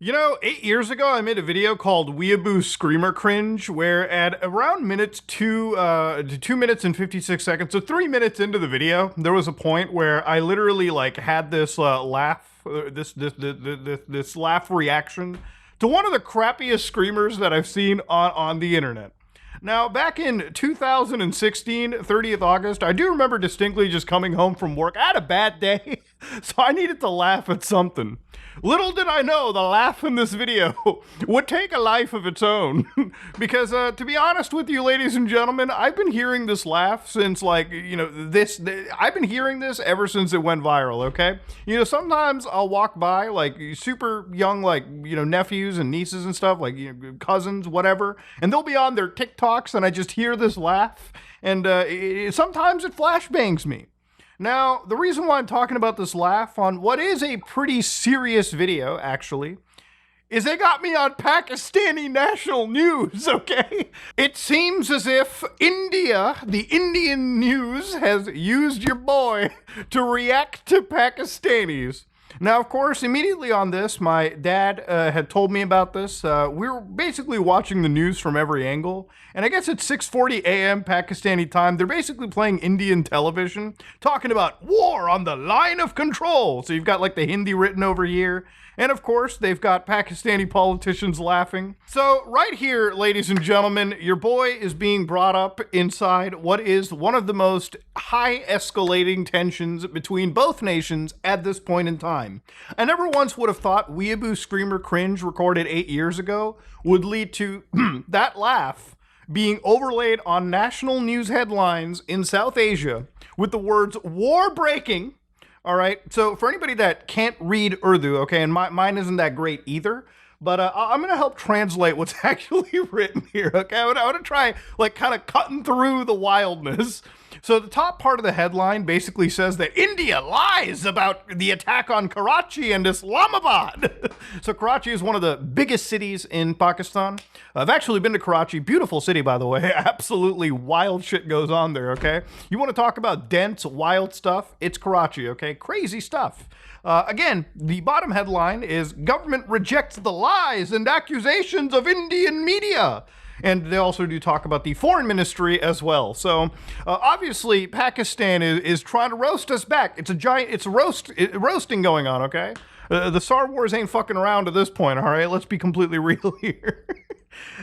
You know, 8 years ago, I made a video called Weeaboo Screamer Cringe, where at around to 2 minutes and 56 seconds, so 3 minutes into the video, there was a point where I literally like had this laugh, this laugh reaction to one of the crappiest screamers that I've seen on the internet. Now, back in 2016, 30th August, I do remember distinctly just coming home from work. I had a bad day, so I needed to laugh at something. Little did I know the laugh in this video would take a life of its own. Because, to be honest with you, ladies and gentlemen, I've been hearing this laugh since, like, I've been hearing this ever since it went viral, okay? You know, sometimes I'll walk by, like, super young, like, nephews and nieces and stuff, like, cousins, whatever, and they'll be on their TikToks, and I just hear this laugh, and sometimes it flashbangs me. Now, the reason why I'm talking about this laugh on what is a pretty serious video, actually, is they got me on Pakistani national news, okay? It seems as if India, the Indian news, has used your boy to react to Pakistanis. Now, of course, immediately on this, my dad had told me about this. We were basically watching the news from every angle. And I guess at 6:40 a.m. Pakistani time, they're basically playing Indian television, talking about war on the line of control. So you've got like the Hindi written over here. And of course, they've got Pakistani politicians laughing. So right here, ladies and gentlemen, your boy is being brought up inside what is one of the most high escalating tensions between both nations at this point in time. I never once would have thought Weeaboo Screamer Cringe recorded 8 years ago would lead to that laugh being overlaid on national news headlines in South Asia with the words war breaking. All right, so for anybody that can't read Urdu, okay, and mine isn't that great either, but I'm going to help translate what's actually written here, okay? I'm going to try, like, kind of cutting through the wildness. So the top part of the headline basically says that India lies about the attack on Karachi and Islamabad. So Karachi is one of the biggest cities in Pakistan. I've actually been to Karachi. Beautiful city, by the way. Absolutely wild shit goes on there, okay? You want to talk about dense, wild stuff? It's Karachi, okay? Crazy stuff. Again, the bottom headline is government rejects the lies and accusations of Indian media. And they also do talk about the foreign ministry as well. So obviously Pakistan is trying to roast us back. It's roasting going on, okay? The Star Wars ain't fucking around at this point, all right? Let's be completely real here.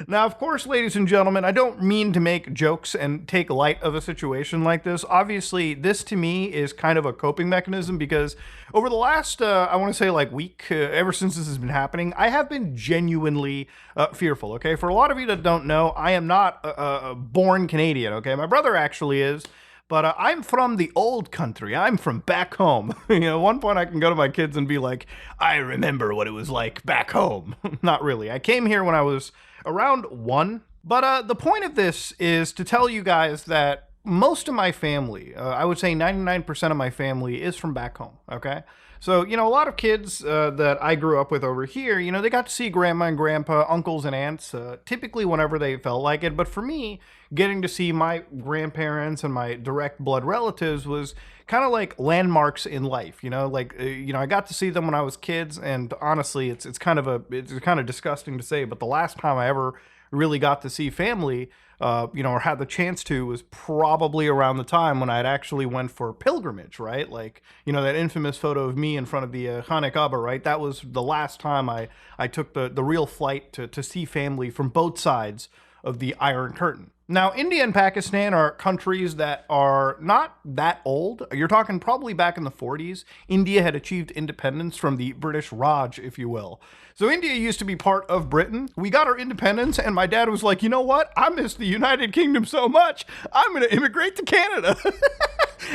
Now, of course, ladies and gentlemen, I don't mean to make jokes and take light of a situation like this. Obviously, this to me is kind of a coping mechanism because over the last, I want to say like week, ever since this has been happening, I have been genuinely fearful, okay? For a lot of you that don't know, I am not a born Canadian, okay? My brother actually is. But I'm from the old country. I'm from back home. At one point I can go to my kids and be like, I remember what it was like back home. Not really. I came here when I was around 1. But the point of this is to tell you guys that most of my family, I would say 99% of my family is from back home, okay? So, a lot of kids that I grew up with over here, they got to see grandma and grandpa, uncles and aunts, typically whenever they felt like it. But for me, getting to see my grandparents and my direct blood relatives was kind of like landmarks in life, I got to see them when I was kids. And honestly, it's kind of disgusting to say, but the last time I ever really got to see family, or had the chance to, was probably around the time when I'd actually went for pilgrimage, right? Like, that infamous photo of me in front of the Khane Kaaba, right? That was the last time I took the real flight to see family from both sides of the Iron Curtain. Now, India and Pakistan are countries that are not that old. You're talking probably back in the 40s. India had achieved independence from the British Raj, if you will. So India used to be part of Britain. We got our independence, and my dad was like, you know what? I miss the United Kingdom so much, I'm going to immigrate to Canada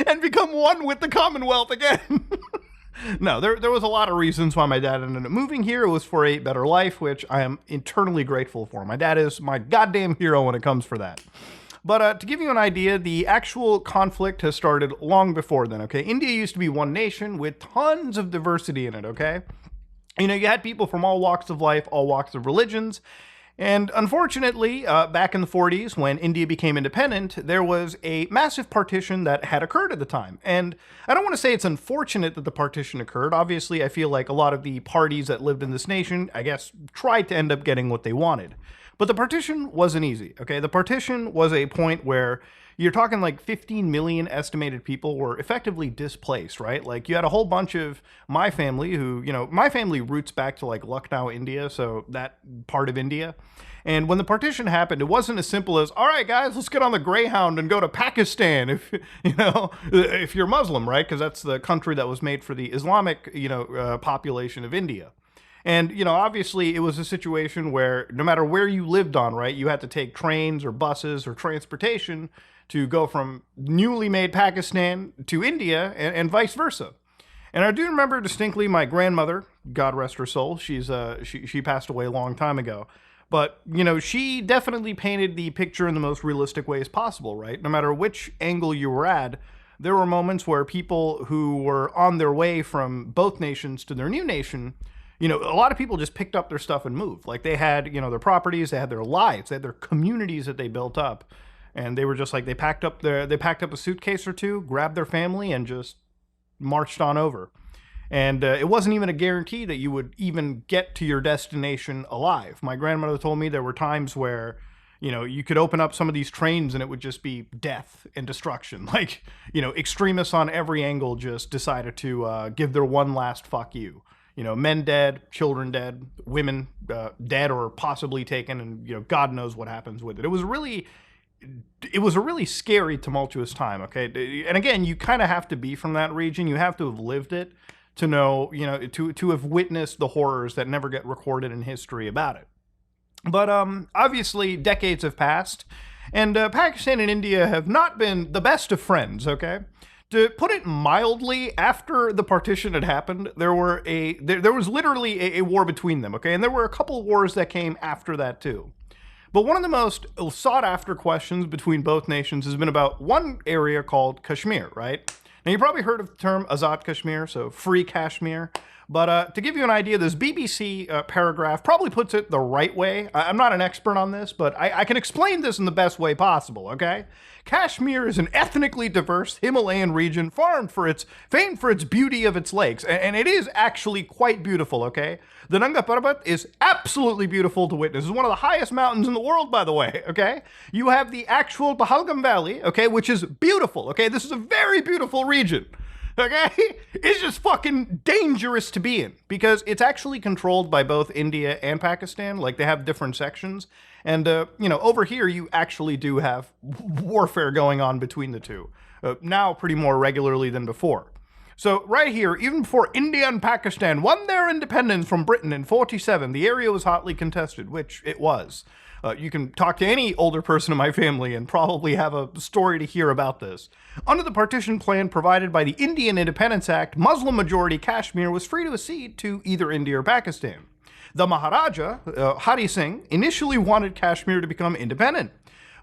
and become one with the Commonwealth again. No, there was a lot of reasons why my dad ended up moving here. It was for a better life, which I am eternally grateful for. My dad is my goddamn hero when it comes for that. But to give you an idea, the actual conflict has started long before then, okay? India used to be one nation with tons of diversity in it, okay? You had people from all walks of life, all walks of religions. And unfortunately, back in the 40s, when India became independent, there was a massive partition that had occurred at the time. And I don't want to say it's unfortunate that the partition occurred. Obviously, I feel like a lot of the parties that lived in this nation, I guess, tried to end up getting what they wanted. But the partition wasn't easy, okay? The partition was a point where you're talking like 15 million estimated people were effectively displaced, right? Like you had a whole bunch of my family who, my family roots back to like Lucknow, India, so that part of India. And when the partition happened, it wasn't as simple as, all right, guys, let's get on the Greyhound and go to Pakistan if you're Muslim, right? Because that's the country that was made for the Islamic, population of India. And, obviously it was a situation where no matter where you lived on, right, you had to take trains or buses or transportation to go from newly made Pakistan to India and vice versa. And I do remember distinctly my grandmother, God rest her soul, she passed away a long time ago. But, she definitely painted the picture in the most realistic ways possible, right? No matter which angle you were at, there were moments where people who were on their way from both nations to their new nation, a lot of people just picked up their stuff and moved. Like they had, their properties, they had their lives, they had their communities that they built up. And they were just like, they packed up a suitcase or two, grabbed their family, and just marched on over. And it wasn't even a guarantee that you would even get to your destination alive. My grandmother told me there were times where, you could open up some of these trains and it would just be death and destruction. Like, extremists on every angle just decided to give their one last fuck you. Men dead, children dead, women dead or possibly taken, and, God knows what happens with it. It was a really scary, tumultuous time, okay? And again, you kind of have to be from that region. You have to have lived it to know, to have witnessed the horrors that never get recorded in history about it. But obviously, decades have passed, and Pakistan and India have not been the best of friends, okay? To put it mildly, after the partition had happened, there was literally a war between them, okay? And there were a couple wars that came after that, too. But one of the most sought-after questions between both nations has been about one area called Kashmir, right? Now, you probably heard of the term Azad Kashmir, so free Kashmir. But to give you an idea, this BBC paragraph probably puts it the right way. I'm not an expert on this, but I can explain this in the best way possible, okay? Kashmir is an ethnically diverse Himalayan region famed for its beauty of its lakes. And it is actually quite beautiful, okay? The Nanga Parbat is absolutely beautiful to witness. It's one of the highest mountains in the world, by the way, okay? You have the actual Pahalgam Valley, okay, which is beautiful, okay? This is a very beautiful region. Okay? It's just fucking dangerous to be in because it's actually controlled by both India and Pakistan. Like they have different sections. And, over here, you actually do have warfare going on between the two. Now pretty more regularly than before. So right here, even before India and Pakistan won their independence from Britain in 1947, the area was hotly contested, which it was. You can talk to any older person in my family and probably have a story to hear about this. Under the partition plan provided by the Indian Independence Act, Muslim-majority Kashmir was free to accede to either India or Pakistan. The Maharaja, Hari Singh, initially wanted Kashmir to become independent.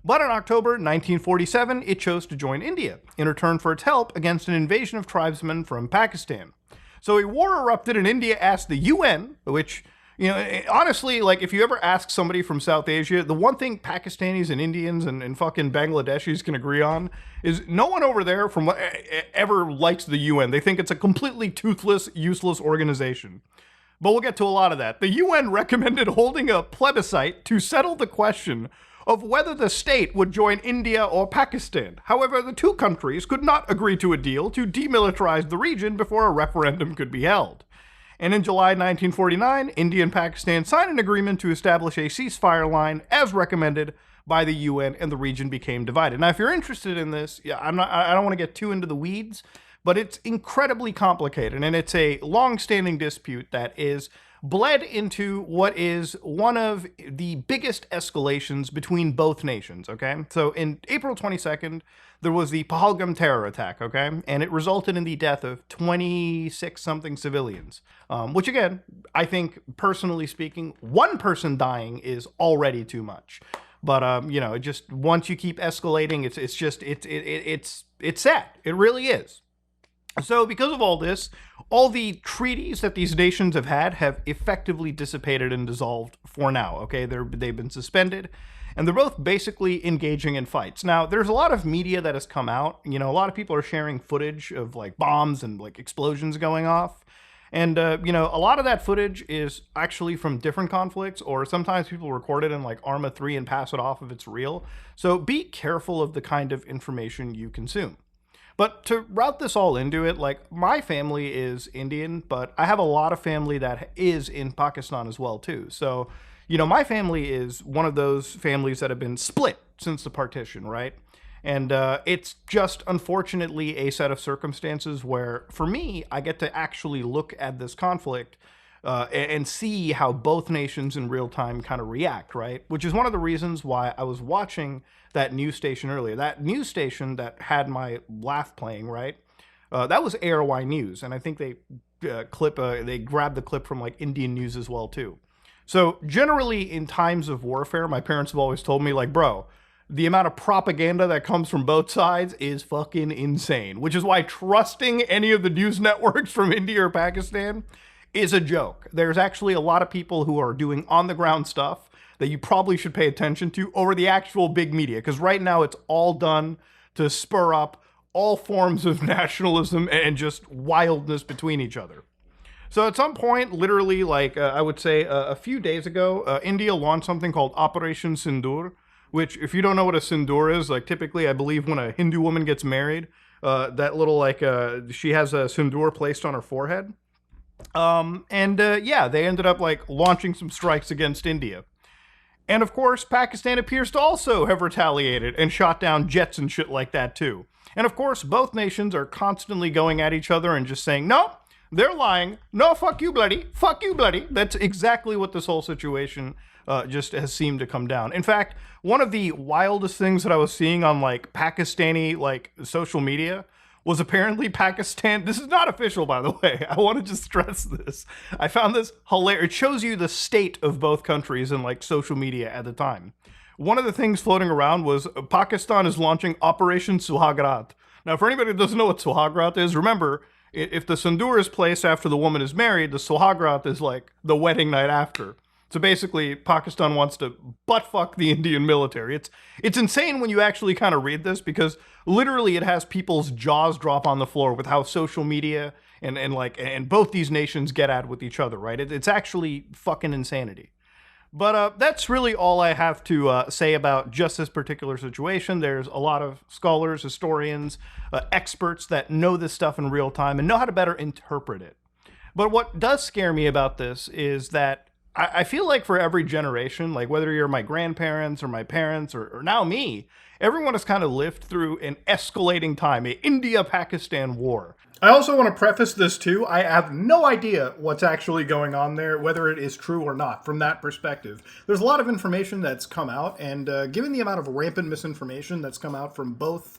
But in October 1947, it chose to join India in return for its help against an invasion of tribesmen from Pakistan. So a war erupted and India asked the UN, which... honestly, like, if you ever ask somebody from South Asia, the one thing Pakistanis and Indians and fucking Bangladeshis can agree on is no one over there ever likes the UN. They think it's a completely toothless, useless organization. But we'll get to a lot of that. The UN recommended holding a plebiscite to settle the question of whether the state would join India or Pakistan. However, the two countries could not agree to a deal to demilitarize the region before a referendum could be held. And in July 1949, India and Pakistan signed an agreement to establish a ceasefire line as recommended by the UN, and the region became divided. Now, if you're interested in this, I don't want to get too into the weeds, but it's incredibly complicated, and it's a long-standing dispute that is bled into what is one of the biggest escalations between both nations, okay? So in April 22nd, there was the Pahalgam terror attack, okay? And it resulted in the death of 26-something civilians, which again, I think, personally speaking, one person dying is already too much. But, it just, once you keep escalating, it's sad. It really is. So, because of all this, all the treaties that these nations have effectively dissipated and dissolved for now. Okay, they've been suspended, and they're both basically engaging in fights. Now, there's a lot of media that has come out. You know, a lot of people are sharing footage of like bombs and like explosions going off. And, you know, a lot of that footage is actually from different conflicts, or sometimes people record it in like Arma 3 and pass it off if it's real. So be careful of the kind of information you consume. But to route this all into it, like my family is Indian, but I have a lot of family that is in Pakistan as well too. So, you know, my family is one of those families that have been split since the partition, right? And it's just unfortunately a set of circumstances where, for me, I get to actually look at this conflict and see how both nations in real time kind of react, right? Which is one of the reasons why I was watching that news station earlier. That news station that had my laugh playing, right? That was ARY News, and I think they grabbed the clip from like Indian news as well too. So generally, in times of warfare, my parents have always told me like, bro, the amount of propaganda that comes from both sides is fucking insane, which is why trusting any of the news networks from India or Pakistan is a joke. There's actually a lot of people who are doing on the ground stuff that you probably should pay attention to over the actual big media, because right now it's all done to spur up all forms of nationalism and just wildness between each other. So at some point, literally, like I would say a few days ago, India launched something called Operation Sindoor, which, if you don't know what a sindoor is, like typically, I believe when a Hindu woman gets married, that little like she has a sindoor placed on her forehead. Yeah, they ended up like launching some strikes against India. And of course, Pakistan appears to also have retaliated and shot down jets and shit like that too. And of course, both nations are constantly going at each other and just saying, no, they're lying. No, fuck you, bloody. Fuck you, bloody. That's exactly what this whole situation just has seemed to come down. In fact, one of the wildest things that I was seeing on like Pakistani like social media was apparently Pakistan. This is not official, by the way. I want to just stress this. I found this hilarious. It shows you the state of both countries in like social media at the time. One of the things floating around was Pakistan is launching Operation Suhagrat. Now, for anybody that doesn't know what Suhagrat is, remember, if the Sindoor is placed after the woman is married, the Suhagrat is like the wedding night after. So basically, Pakistan wants to buttfuck the Indian military. It's insane when you actually kind of read this, because literally it has people's jaws drop on the floor with how social media and both these nations get at with each other, right? It's actually fucking insanity. But that's really all I have to say about just this particular situation. There's a lot of scholars, historians, experts that know this stuff in real time and know how to better interpret it. But what does scare me about this is that I feel like for every generation, like whether you're my grandparents or my parents or now me, everyone has kind of lived through an escalating time, a India-Pakistan war. I also want to preface this too. I have no idea what's actually going on there, whether it is true or not, from that perspective. There's a lot of information that's come out, and given the amount of rampant misinformation that's come out from both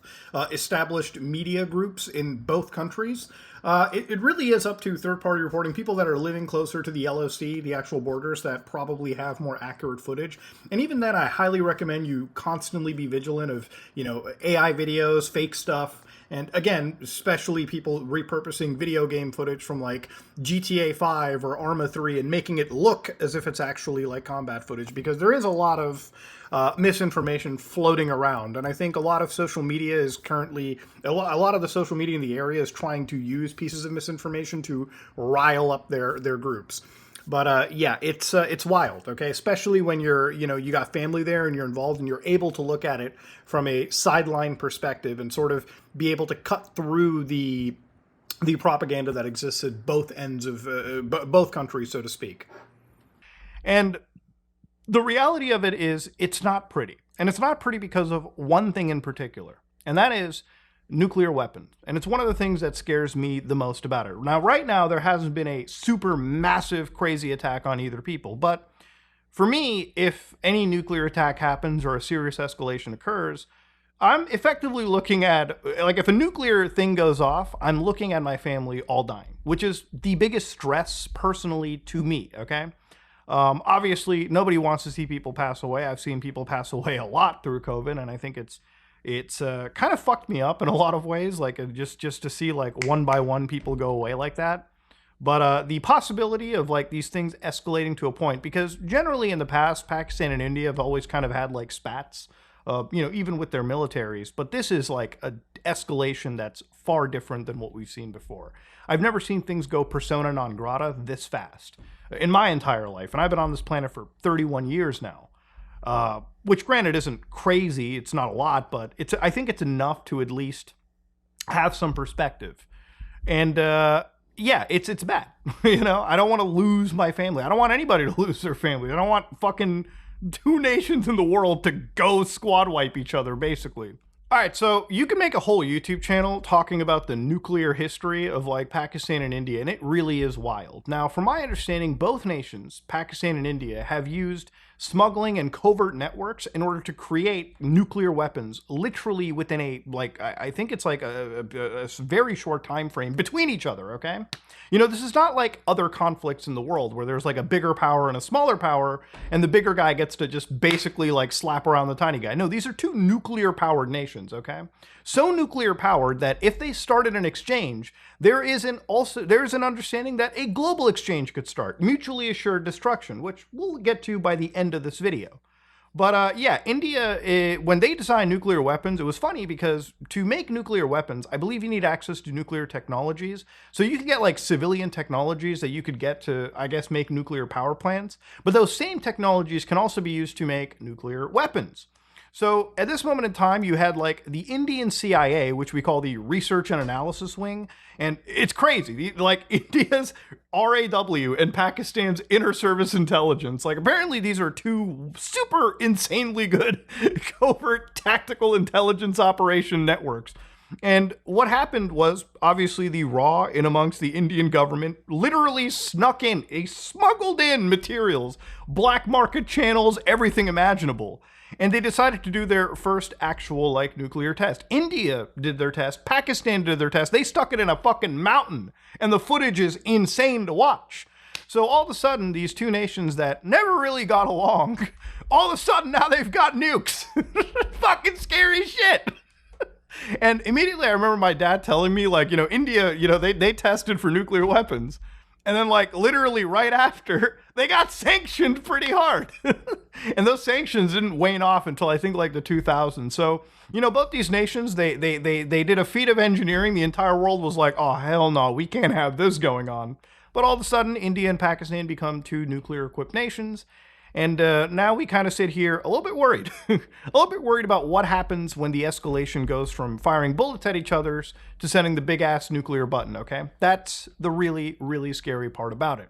established media groups in both countries, it really is up to third-party reporting, people that are living closer to the LOC, the actual borders, that probably have more accurate footage. And even then, I highly recommend you constantly be vigilant of, you know, AI videos, fake stuff. And again, especially people repurposing video game footage from like GTA 5 or Arma 3 and making it look as if it's actually like combat footage, because there is a lot of misinformation floating around. And I think a lot of social media is currently, a lot of the social media in the area is trying to use pieces of misinformation to rile up their groups. But yeah, it's wild, okay? Especially when you got family there and you're involved and you're able to look at it from a sideline perspective and sort of be able to cut through the propaganda that exists at both ends of both countries, so to speak. And the reality of it is, it's not pretty. And it's not pretty because of one thing in particular, and that is nuclear weapons. And it's one of the things that scares me the most about it. Now, right now, there hasn't been a super massive, crazy attack on either people. But for me, if any nuclear attack happens or a serious escalation occurs, I'm effectively looking at, like, if a nuclear thing goes off, I'm looking at my family all dying, which is the biggest stress personally to me, okay? Obviously, nobody wants to see people pass away. I've seen people pass away a lot through COVID, and I think it's It's kind of fucked me up in a lot of ways, like just to see like one by one people go away like that. But the possibility of like these things escalating to a point, because generally in the past, Pakistan and India have always kind of had like spats, even with their militaries. But this is like a escalation that's far different than what we've seen before. I've never seen things go persona non grata this fast in my entire life, and I've been on this planet for 31 years now. Which, granted, isn't crazy. It's not a lot, but I think it's enough to at least have some perspective. And yeah, it's bad. I don't want to lose my family. I don't want anybody to lose their family. I don't want fucking two nations in the world to go squad wipe each other, basically. All right, so you can make a whole YouTube channel talking about the nuclear history of like Pakistan and India, and it really is wild. Now, from my understanding, both nations, Pakistan and India, have used smuggling and covert networks in order to create nuclear weapons literally within I think it's like a very short time frame between each other, okay? This is not like other conflicts in the world where there's like a bigger power and a smaller power, and the bigger guy gets to just basically like slap around the tiny guy. No, these are two nuclear powered nations, okay? So nuclear powered that if they started an exchange, there's an understanding that a global exchange could start, mutually assured destruction, which we'll get to by the end of this video. But yeah, India, when they designed nuclear weapons, it was funny because to make nuclear weapons, I believe you need access to nuclear technologies. So you can get like civilian technologies that you could get to, I guess, make nuclear power plants. But those same technologies can also be used to make nuclear weapons. So at this moment in time, you had like the Indian CIA, which we call the Research and Analysis Wing. And it's crazy. Like India's RAW and Pakistan's Inter-Service Intelligence. Like apparently these are two super insanely good covert tactical intelligence operation networks. And what happened was, obviously, the RAW in amongst the Indian government literally snuck in, smuggled in materials, black market channels, everything imaginable. And they decided to do their first actual, like, nuclear test. India did their test. Pakistan did their test. They stuck it in a fucking mountain. And the footage is insane to watch. So all of a sudden, these two nations that never really got along, all of a sudden now they've got nukes. Fucking scary shit. And immediately I remember my dad telling me, like, India, they tested for nuclear weapons. And then, like, literally right after, they got sanctioned pretty hard. And those sanctions didn't wane off until I think like the 2000s. So, both these nations, they did a feat of engineering. The entire world was like, oh, hell no, we can't have this going on. But all of a sudden, India and Pakistan become two nuclear-equipped nations. And now we kind of sit here a little bit worried. A little bit worried about what happens when the escalation goes from firing bullets at each other to sending the big-ass nuclear button, okay? That's the really, really scary part about it.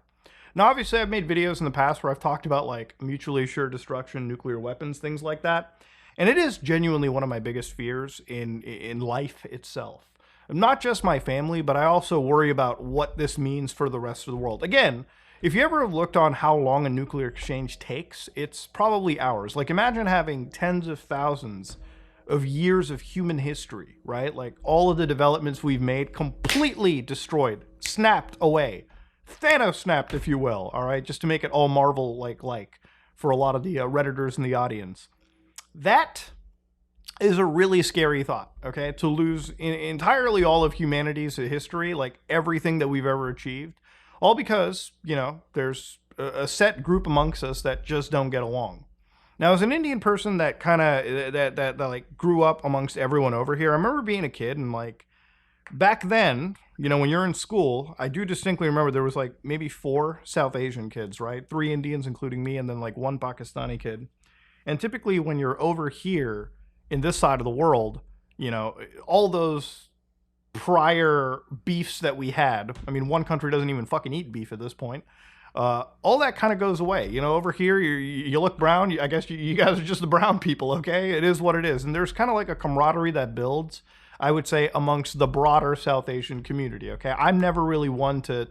Now, obviously, I've made videos in the past where I've talked about, like, mutually assured destruction, nuclear weapons, things like that. And it is genuinely one of my biggest fears in life itself. Not just my family, but I also worry about what this means for the rest of the world. Again, if you ever have looked on how long a nuclear exchange takes, it's probably hours. Like, imagine having tens of thousands of years of human history, right? Like, all of the developments we've made completely destroyed, snapped away. Thanos snapped, if you will, all right? Just to make it all Marvel-like for a lot of the Redditors in the audience. That is a really scary thought, okay? To lose entirely all of humanity's history, like everything that we've ever achieved. All because, there's a set group amongst us that just don't get along. Now, as an Indian person that kind of, that like grew up amongst everyone over here, I remember being a kid and like, back then, when you're in school, I do distinctly remember there was like maybe 4 South Asian kids, right? 3 Indians, including me, and then like 1 Pakistani kid. And typically when you're over here in this side of the world, all those prior beefs that we had. I mean, one country doesn't even fucking eat beef at this point. All that kind of goes away. Over here, you look brown. I guess you guys are just the brown people, okay? It is what it is. And there's kind of like a camaraderie that builds, I would say, amongst the broader South Asian community, okay? I'm never really one to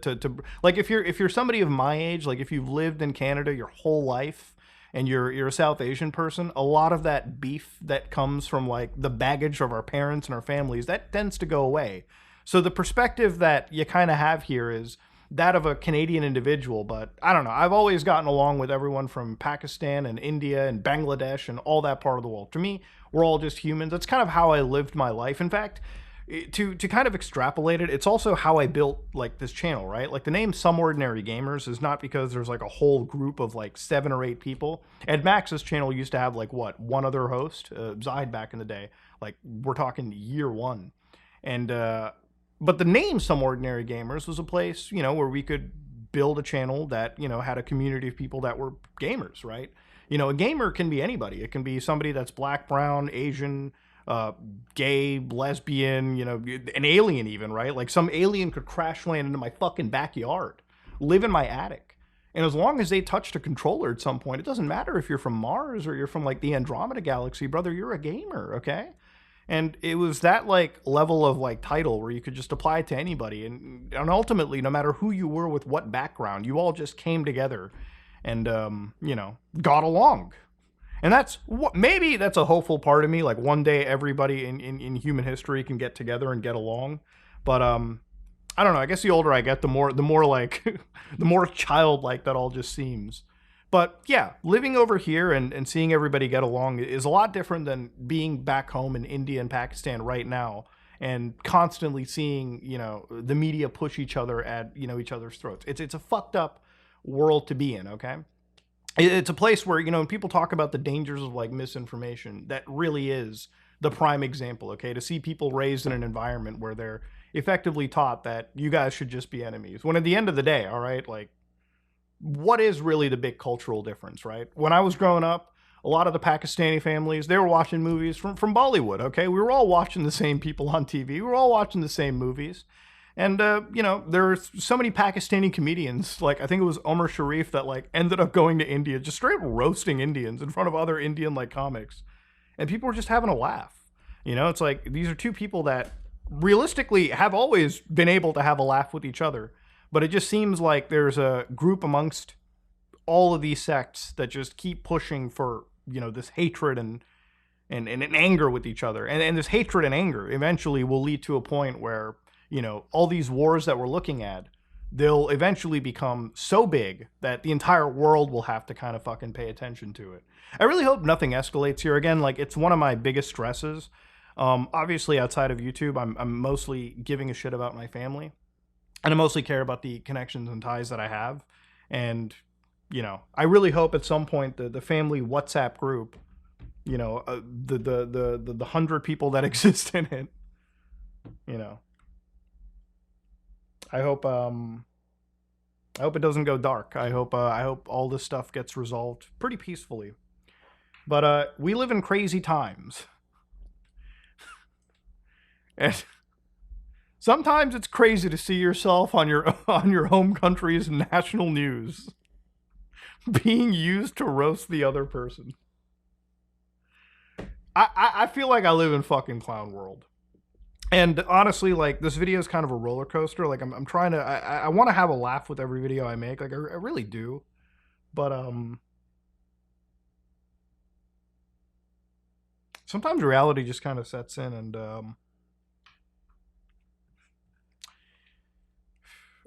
like, if you're somebody of my age, like if you've lived in Canada your whole life, and you're a South Asian person, a lot of that beef that comes from like the baggage of our parents and our families, that tends to go away. So the perspective that you kind of have here is that of a Canadian individual, but I don't know. I've always gotten along with everyone from Pakistan and India and Bangladesh and all that part of the world. To me, we're all just humans. That's kind of how I lived my life. In fact, to kind of extrapolate it, it's also how I built like this channel, right? Like the name Some Ordinary Gamers is not because there's like a whole group of like 7 or 8 people. Ed Max's channel used to have like what, one other host, Zide back in the day. Like we're talking year 1, and but the name Some Ordinary Gamers was a place, you know, where we could build a channel that, you know, had a community of people that were gamers, right? You know, a gamer can be anybody. It can be somebody that's black, brown, Asian, gay, lesbian, you know, an alien even, right? Like some alien could crash land into my fucking backyard, live in my attic. And as long as they touched a controller at some point, it doesn't matter if you're from Mars or you're from like the Andromeda galaxy, brother, you're a gamer, okay? And it was that like level of like title where you could just apply it to anybody. And ultimately, no matter who you were with what background, you all just came together and, you know, got along. And that's what, maybe that's a hopeful part of me. Like one day everybody in human history can get together and get along. But I don't know. I guess the older I get, the more like the more childlike that all just seems. But yeah, living over here and seeing everybody get along is a lot different than being back home in India and Pakistan right now and constantly seeing, you know, the media push each other at, you know, each other's throats. It's a fucked up world to be in, okay? It's a place where, you know, when people talk about the dangers of like misinformation, that really is the prime example, okay? To see people raised in an environment where they're effectively taught that you guys should just be enemies. When at the end of the day, all right, like, what is really the big cultural difference, right? When I was growing up, a lot of the Pakistani families, they were watching movies from Bollywood, okay? We were all watching the same people on TV. We were all watching the same movies. And, you know, there were so many Pakistani comedians, like I think it was Omar Sharif, that like ended up going to India, just straight up roasting Indians in front of other Indian like comics. And people were just having a laugh. You know, it's like these are two people that realistically have always been able to have a laugh with each other. But it just seems like there's a group amongst all of these sects that just keep pushing for, you know, this hatred and anger with each other. And this hatred and anger eventually will lead to a point where, you know, all these wars that we're looking at, they'll eventually become so big that the entire world will have to kind of fucking pay attention to it. I really hope nothing escalates here. Again, like, it's one of my biggest stresses. Obviously, outside of YouTube, I'm mostly giving a shit about my family. And I mostly care about the connections and ties that I have. And, you know, I really hope at some point the family WhatsApp group, you know, the 100 people that exist in it, you know, I hope it doesn't go dark. I hope all this stuff gets resolved pretty peacefully. But we live in crazy times. And sometimes it's crazy to see yourself on your home country's national news being used to roast the other person. I feel like I live in fucking clown world. And honestly, like, this video is kind of a roller coaster. Like, I'm trying to, I want to have a laugh with every video I make. Like, I really do. But, sometimes reality just kind of sets in, and,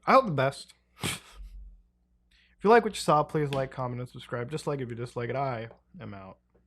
I hope the best. If you like what you saw, please like, comment, and subscribe. Just like if you dislike it, I am out.